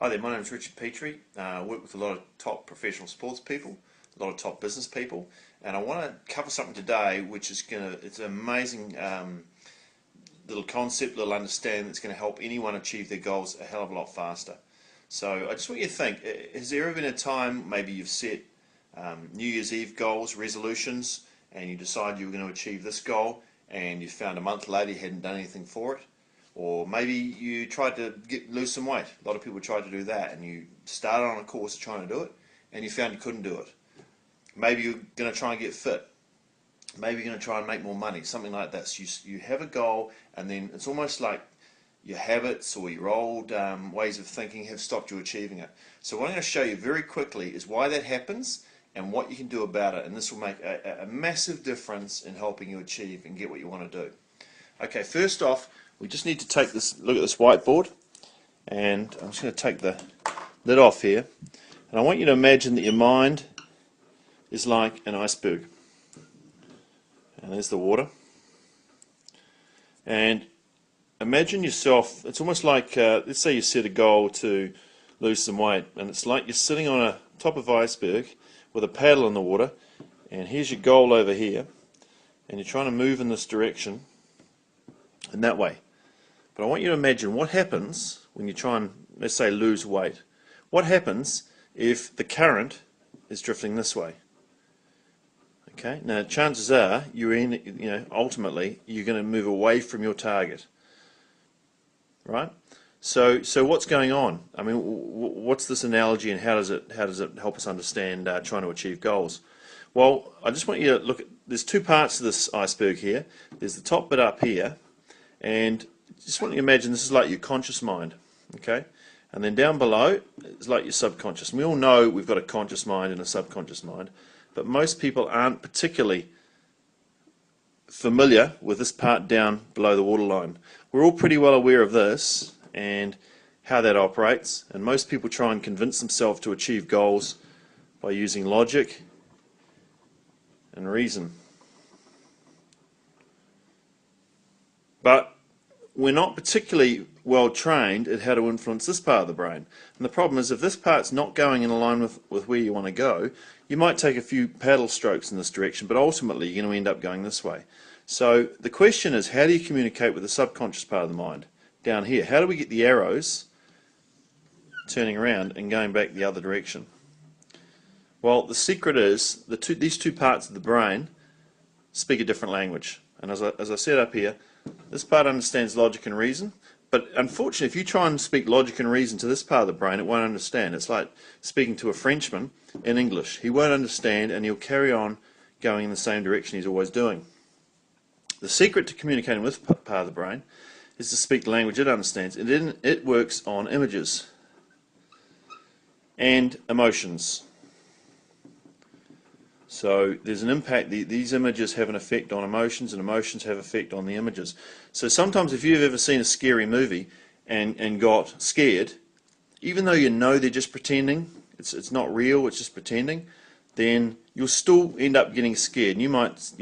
Hi there, my name is Richard Petrie. I work with a lot of top professional sports people, a lot of top business people, and I want to cover something today which is it's an amazing little concept, little understanding that's going to help anyone achieve their goals a hell of a lot faster. So I just want you to think, has there ever been a time maybe you've set New Year's Eve goals, resolutions, and you decide you were going to achieve this goal and you found a month later you hadn't done anything for it? Or maybe you tried to lose some weight. A lot of people tried to do that, and you started on a course trying to do it, and you found you couldn't do it. Maybe you're going to try and get fit. Maybe you're going to try and make more money, something like that. So you have a goal, and then it's almost like your habits or your old ways of thinking have stopped you achieving it. So what I'm going to show you very quickly is why that happens and what you can do about it, and this will make a massive difference in helping you achieve and get what you want to do. Okay, first off, we just need to take this look at this whiteboard, and I'm just going to take the lid off here, and I want you to imagine that your mind is like an iceberg, and there's the water, and imagine yourself, it's almost like let's say you set a goal to lose some weight, and it's like you're sitting on a top of an iceberg with a paddle in the water, and here's your goal over here, and you're trying to move in this direction in that way. But I want you to imagine what happens when you try and, let's say, lose weight. What happens if the current is drifting this way? Okay. Now, chances are ultimately you're going to move away from your target, right? So what's going on? I mean, what's this analogy, and how does it help us understand trying to achieve goals? Well, I just want you to look at. There's two parts to this iceberg here. There's the top bit up here, and just want you to imagine this is like your conscious mind, okay? And then down below is like your subconscious. And we all know we've got a conscious mind and a subconscious mind, but most people aren't particularly familiar with this part down below the waterline. We're all pretty well aware of this and how that operates, and most people try and convince themselves to achieve goals by using logic and reason. But we're not particularly well trained at how to influence this part of the brain. And the problem is, if this part's not going in line with where you want to go, you might take a few paddle strokes in this direction, but ultimately you're going to end up going this way. So the question is, how do you communicate with the subconscious part of the mind down here? How do we get the arrows turning around and going back the other direction? Well, the secret is these two parts of the brain speak a different language. And as I said up here, this part understands logic and reason, but unfortunately if you try and speak logic and reason to this part of the brain, it won't understand. It's like speaking to a Frenchman in English. He won't understand, and he'll carry on going in the same direction he's always doing. The secret to communicating with this part of the brain is to speak the language it understands, and then it works on images and emotions. So there's an impact. These images have an effect on emotions, and emotions have an effect on the images. So sometimes if you've ever seen a scary movie and got scared, even though you know they're just pretending, it's not real, it's just pretending, then you'll still end up getting scared. And you might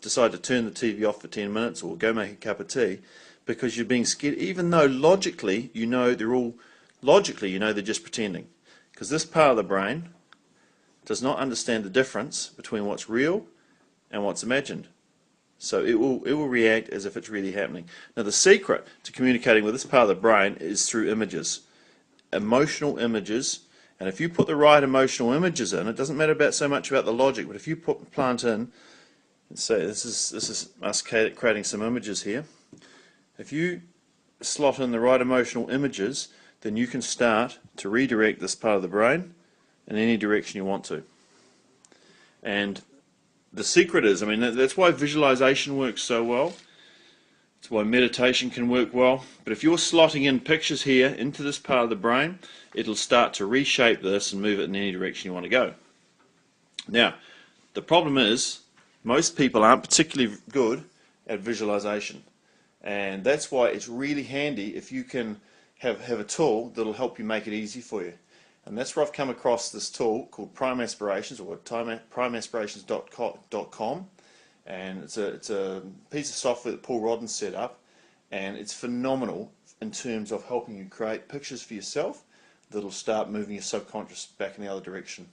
decide to turn the TV off for 10 minutes or go make a cup of tea because you're being scared, even though logically you know they're just pretending. Because this part of the brain does not understand the difference between what's real and what's imagined. So it will react as if it's really happening. Now the secret to communicating with this part of the brain is through images, emotional images, and if you put the right emotional images in, it doesn't matter so much about the logic, but if you plant in, let's say this is us creating some images here. If you slot in the right emotional images, then you can start to redirect this part of the brain in any direction you want to. And the secret is, that's why visualization works so well. It's why meditation can work well. But if you're slotting in pictures here into this part of the brain, it'll start to reshape this and move it in any direction you want to go. Now, the problem is, most people aren't particularly good at visualization. And that's why it's really handy if you can have a tool that'll help you make it easy for you. And that's where I've come across this tool called Prime Aspirations, or primeaspirations.com, and it's a piece of software that Paul Rodden set up, and it's phenomenal in terms of helping you create pictures for yourself that'll start moving your subconscious back in the other direction,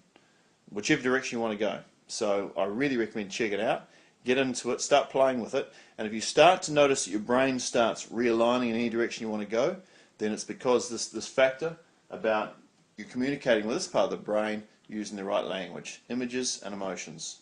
whichever direction you want to go. So I really recommend check it out, get into it, start playing with it, and if you start to notice that your brain starts realigning in any direction you want to go, then it's because this factor about you communicating with this part of the brain using the right language, images and emotions.